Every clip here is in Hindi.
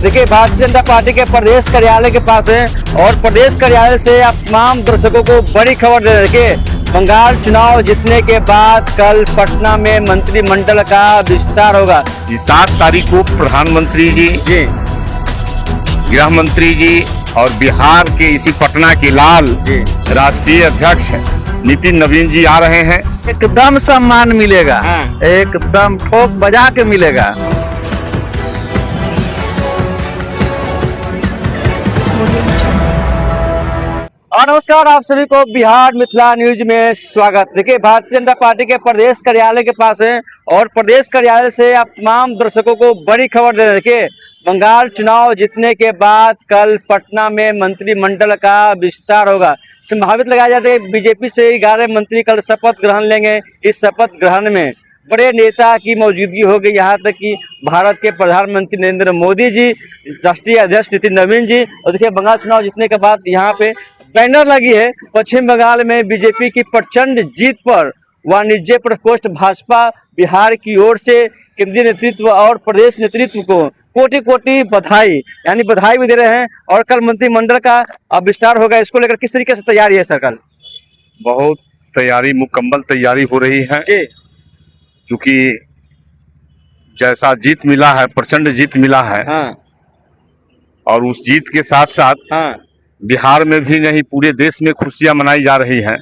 देखिए भारतीय जनता पार्टी के प्रदेश कार्यालय के पास है और प्रदेश कार्यालय से आप तमाम दर्शकों को बड़ी खबर दे रहे हैं। बंगाल चुनाव जीतने के बाद कल पटना में मंत्रिमंडल का विस्तार होगा। 7 तारीख को प्रधानमंत्री जी, गृह मंत्री जी और बिहार के इसी पटना के लाल राष्ट्रीय अध्यक्ष नितिन नवीन जी आ रहे हैं। एकदम सम्मान मिलेगा, एकदम ठोक बजा के मिलेगा। और नमस्कार, आप सभी को बिहार मिथिला न्यूज में स्वागत। देखिए भारतीय जनता पार्टी के प्रदेश कार्यालय के पास है और प्रदेश कार्यालय से आप तमाम दर्शकों को बड़ी खबर दे रहे हैं। देखिए बंगाल चुनाव जीतने के बाद कल पटना में मंत्रिमंडल का विस्तार होगा। संभावित लगाया जाता है बीजेपी से 11 मंत्री कल शपथ ग्रहण लेंगे। इस शपथ ग्रहण में बड़े नेता की मौजूदगी होगी, यहाँ तक कि भारत के प्रधानमंत्री नरेंद्र मोदी जी, राष्ट्रीय अध्यक्ष नितिन नवीन जी। और देखिए बंगाल चुनाव जीतने के बाद यहाँ पे बैनर लगी है। पश्चिम बंगाल में बीजेपी की प्रचंड जीत पर वाणिज्य प्रकोष्ठ भाजपा बिहार की ओर से केंद्रीय नेतृत्व और प्रदेश नेतृत्व को कोटि कोटि बधाई, यानी बधाई भी दे रहे हैं। और कल मंत्रिमंडल का विस्तार होगा, इसको लेकर किस तरीके से तैयारी है सरकार? बहुत तैयारी, मुकम्मल तैयारी हो रही है, क्योंकि जैसा जीत मिला है, प्रचंड जीत मिला है। और उस जीत के साथ साथ बिहार में भी नहीं, पूरे देश में खुशियां मनाई जा रही हैं।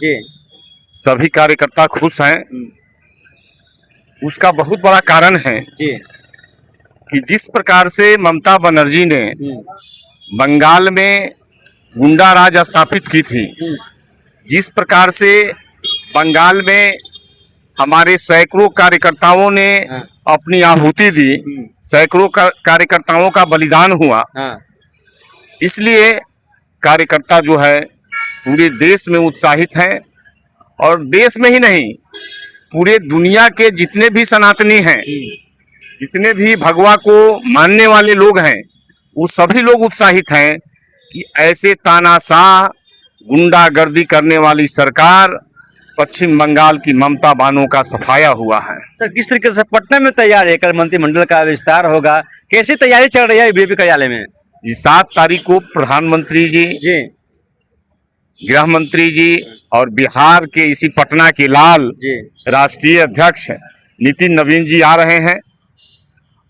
सभी कार्यकर्ता खुश हैं। उसका बहुत बड़ा कारण है कि जिस प्रकार से ममता बनर्जी ने बंगाल में गुंडा राज स्थापित की थी, जिस प्रकार से बंगाल में हमारे सैकड़ों कार्यकर्ताओं ने अपनी आहुति दी, सैकड़ों कार्यकर्ताओं का बलिदान हुआ, इसलिए कार्यकर्ता जो है पूरे देश में उत्साहित हैं। और देश में ही नहीं, पूरे दुनिया के जितने भी सनातनी हैं, जितने भी भगवा को मानने वाले लोग हैं, वो सभी लोग उत्साहित हैं कि ऐसे तानाशाह गुंडागर्दी करने वाली सरकार पश्चिम बंगाल की ममता बानों का सफाया हुआ है। सर किस तरीके से पटना में तैयार है? कल मंत्रिमंडल का विस्तार होगा, कैसी तैयारी चल रही है बीजेपी कार्यालय में? 7 तारीख को प्रधानमंत्री जी, गृह मंत्री जी और बिहार के इसी पटना के लाल राष्ट्रीय अध्यक्ष नितिन नवीन जी आ रहे हैं।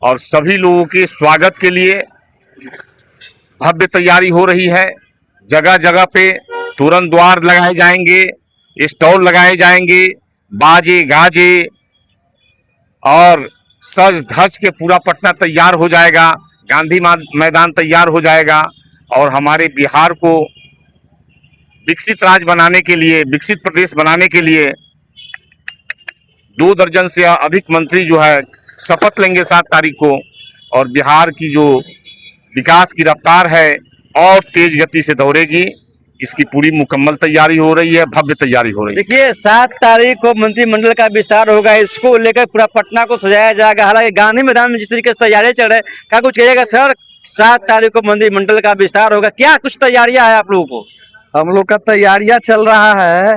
और सभी लोगों के स्वागत के लिए भव्य तैयारी हो रही है। जगह जगह पे तोरण द्वार लगाए जाएंगे, स्टॉल लगाए जाएंगे, बाजे गाजे और सज धज के पूरा पटना तैयार हो जाएगा। गांधी मैदान तैयार हो जाएगा। और हमारे बिहार को विकसित राज्य बनाने के लिए, विकसित प्रदेश बनाने के लिए 2 दर्जन से अधिक मंत्री जो है शपथ लेंगे 7 तारीख को। और बिहार की जो विकास की रफ्तार है और तेज गति से दौड़ेगी। इसकी पूरी मुकम्मल तैयारी हो रही है, भव्य तैयारी हो रही है। देखिए 7 तारीख को मंत्रिमंडल का विस्तार होगा, इसको लेकर पूरा पटना को सजाया जाएगा। हालांकि गांधी मैदान में जिस तरीके से तैयारी चल रही है, क्या कुछ कहिएगा सर? 7 तारीख को मंत्रिमंडल का विस्तार होगा, क्या कुछ तैयारियां है आप लोगों को? हम लोग का तैयारियां चल रहा है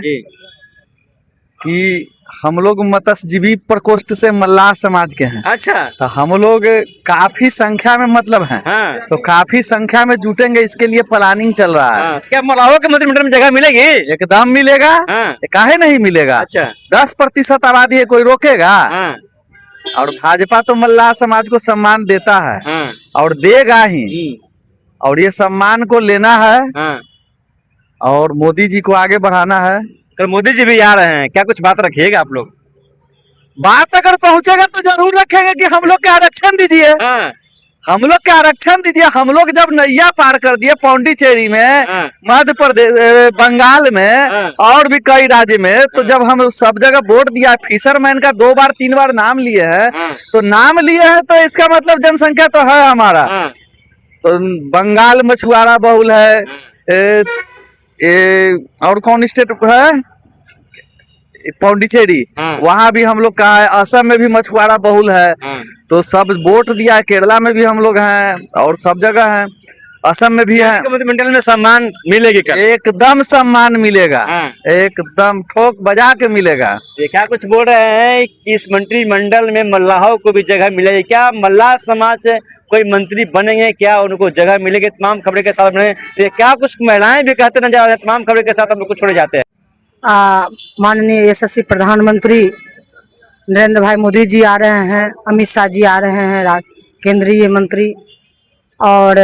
कि हम लोग मत्स्यजीवी प्रकोष्ठ से मल्लाह समाज के हैं। अच्छा, तो हम लोग काफी संख्या में मतलब हैं। तो काफी संख्या में जुटेंगे, इसके लिए प्लानिंग चल रहा है। क्या मल्लाहों के मंत्रिमंडल में जगह मिलेगी? एकदम मिलेगा। काहे नहीं मिलेगा? अच्छा, 10% आबादी है, कोई रोकेगा? और भाजपा तो मल्लाह समाज को सम्मान देता है और देगा ही। और ये सम्मान को लेना है और मोदी जी को आगे बढ़ाना है। कल मोदी जी भी आ रहे हैं, क्या कुछ बात रखिएगा आप लोग? बात अगर पहुंचेगा तो जरूर रखेंगे कि हम लोग के आरक्षण दीजिए, हम लोग के आरक्षण दीजिए। हम लोग जब नैया पार कर दिए पौंडीचेरी में, मध्य प्रदेश, बंगाल में और भी कई राज्य में, तो जब हम सब जगह वोट दिया, फिशरमैन का 2 बार 3 बार नाम लिए हैं, तो नाम लिए हैं तो इसका मतलब जनसंख्या तो है हमारा। तो बंगाल मछुआरा बहुल है, और कौन स्टेट है? पौंडीचेरी, वहाँ भी हम लोग का है। असम में भी मछुआरा बहुल है। तो सब वोट दिया, केरला में भी हम लोग हैं और सब जगह हैं, असम में भी है। मंत्रिमंडल में सम्मान मिलेगी क्या? एकदम सम्मान मिलेगा, एकदम ठोक बजा के मिलेगा। क्या कुछ बोल रहे हैं कि इस मंत्रिमंडल में मल्लाहों को भी जगह मिलेगी? क्या मल्लाह समाज कोई मंत्री बनेंगे क्या, उनको जगह मिलेगी, तमाम खबरें के साथ बने। तो ये क्या कुछ महिलाएं भी कहते नजर आ रहे हैं, तमाम खबरें के साथ हम लोग को छोड़े जाते हैं। माननीय यशस्वी प्रधानमंत्री नरेंद्र भाई मोदी जी आ रहे हैं, अमित शाह जी आ रहे हैं, केंद्रीय मंत्री, और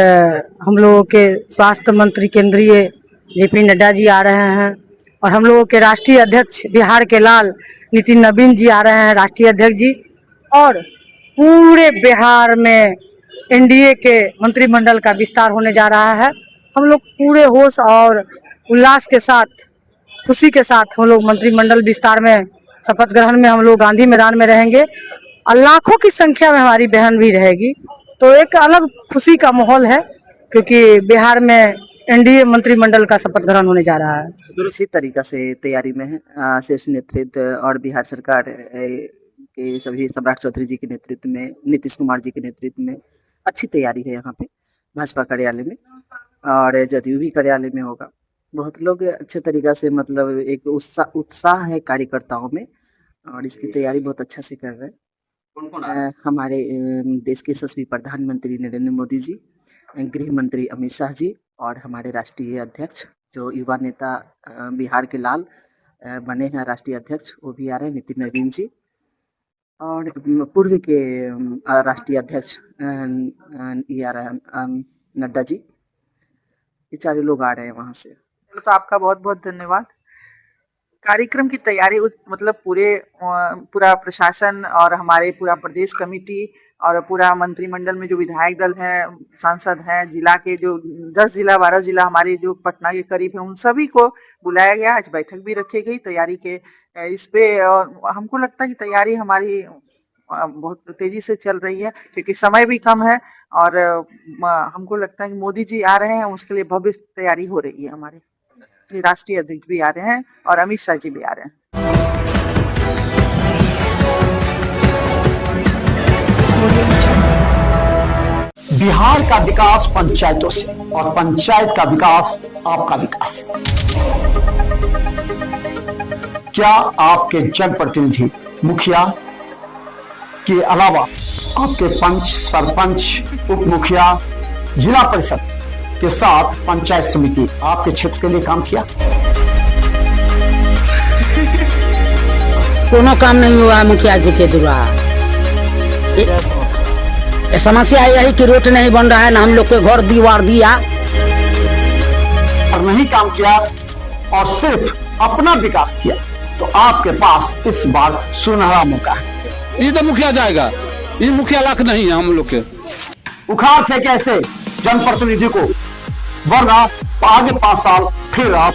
हम लोगों के स्वास्थ्य मंत्री केंद्रीय जेपी नड्डा जी आ रहे हैं, और हम लोगों के राष्ट्रीय अध्यक्ष बिहार के लाल नितिन नवीन जी आ रहे हैं, राष्ट्रीय अध्यक्ष जी। और पूरे बिहार में एनडीए के मंत्रिमंडल का विस्तार होने जा रहा है। हम लोग पूरे होश और उल्लास के साथ, खुशी के साथ हम लोग मंत्रिमंडल विस्तार में शपथ ग्रहण में हम लोग गांधी मैदान में रहेंगे, और लाखों की संख्या में हमारी बहन भी रहेगी। तो एक अलग खुशी का माहौल है, क्योंकि बिहार में एनडीए मंत्रिमंडल का शपथ ग्रहण होने जा रहा है। इसी तरीका से तैयारी में है शीर्ष नेतृत्व और बिहार सरकार के सभी सम्राट चौधरी जी के नेतृत्व में, नीतीश कुमार जी के नेतृत्व में अच्छी तैयारी है यहाँ पे भाजपा कार्यालय में, और जदयू भी कार्यालय में होगा। बहुत लोग अच्छे तरीका से, मतलब एक उत्साह है कार्यकर्ताओं में, और इसकी तैयारी बहुत अच्छा से कर रहे हैं। हमारे देश के यशस्वी प्रधानमंत्री नरेंद्र मोदी जी, गृह मंत्री अमित शाह जी, और हमारे राष्ट्रीय अध्यक्ष जो युवा नेता बिहार के लाल बने हैं राष्ट्रीय अध्यक्ष, वो भी आ रहे हैं, नितिन नवीन जी, और पूर्व के राष्ट्रीय अध्यक्ष ये आ रहे हैं नड्डा जी। ये चारों लोग आ रहे हैं वहाँ से। तो आपका बहुत बहुत धन्यवाद। कार्यक्रम की तैयारी मतलब पूरा प्रशासन और हमारे पूरा प्रदेश कमेटी और पूरा मंत्रिमंडल में जो विधायक दल हैं, सांसद हैं, जिला के जो 10 जिला 12 जिला हमारे जो पटना के करीब हैं, उन सभी को बुलाया गया। आज बैठक भी रखी गई तैयारी के इस पे, और हमको लगता है कि तैयारी हमारी बहुत तेजी से चल रही है, क्योंकि समय भी कम है, और हमको लगता है कि मोदी जी आ रहे हैं, उसके लिए भव्य तैयारी हो रही है। हमारे राष्ट्रीय अध्यक्ष भी आ रहे हैं और अमित शाह जी भी आ रहे हैं। बिहार का विकास पंचायतों से, और पंचायत का विकास आपका विकास। क्या आपके जनप्रतिनिधि, मुखिया के अलावा आपके पंच, सरपंच, उप मुखिया, जिला परिषद के साथ पंचायत समिति आपके क्षेत्र के लिए काम किया? कोनो काम नहीं हुआ है मुखिया जी के द्वारा। समस्या यही कि रोड नहीं बन रहा है, ना हम लोग के घर दीवार दिया, और नहीं काम किया और सिर्फ अपना विकास किया, तो आपके पास इस बार सुनहरा मौका है। ये तो मुखिया जाएगा, ये मुखिया लाख नहीं है हम लोग के। उखाड़ फेंके ऐसे जनप्रतिनिधि को, वरना आगे 5 साल फिर आप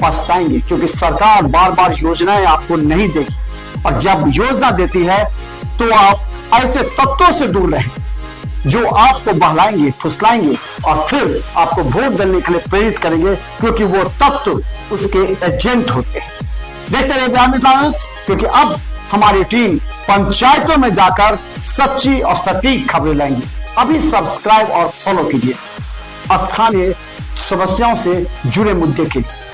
पछताएंगे, क्योंकि सरकार बार बार योजनाएं आपको नहीं देगी, और जब योजना देती है तो आप ऐसे तत्वों से दूर रहें जो आपको बहलाएंगे, फुसलाएंगे, और फिर आपको वोट देने के लिए प्रेरित करेंगे, क्योंकि वो तत्व उसके एजेंट होते हैं। देखते रहिए बिहार मिथिला न्यूज, क्योंकि अब हमारी टीम पंचायतों में जाकर सच्ची और सटीक खबरें लाएंगी। अभी सब्सक्राइब और फॉलो कीजिए स्थानीय समस्याओं से जुड़े मुद्दे के लिए।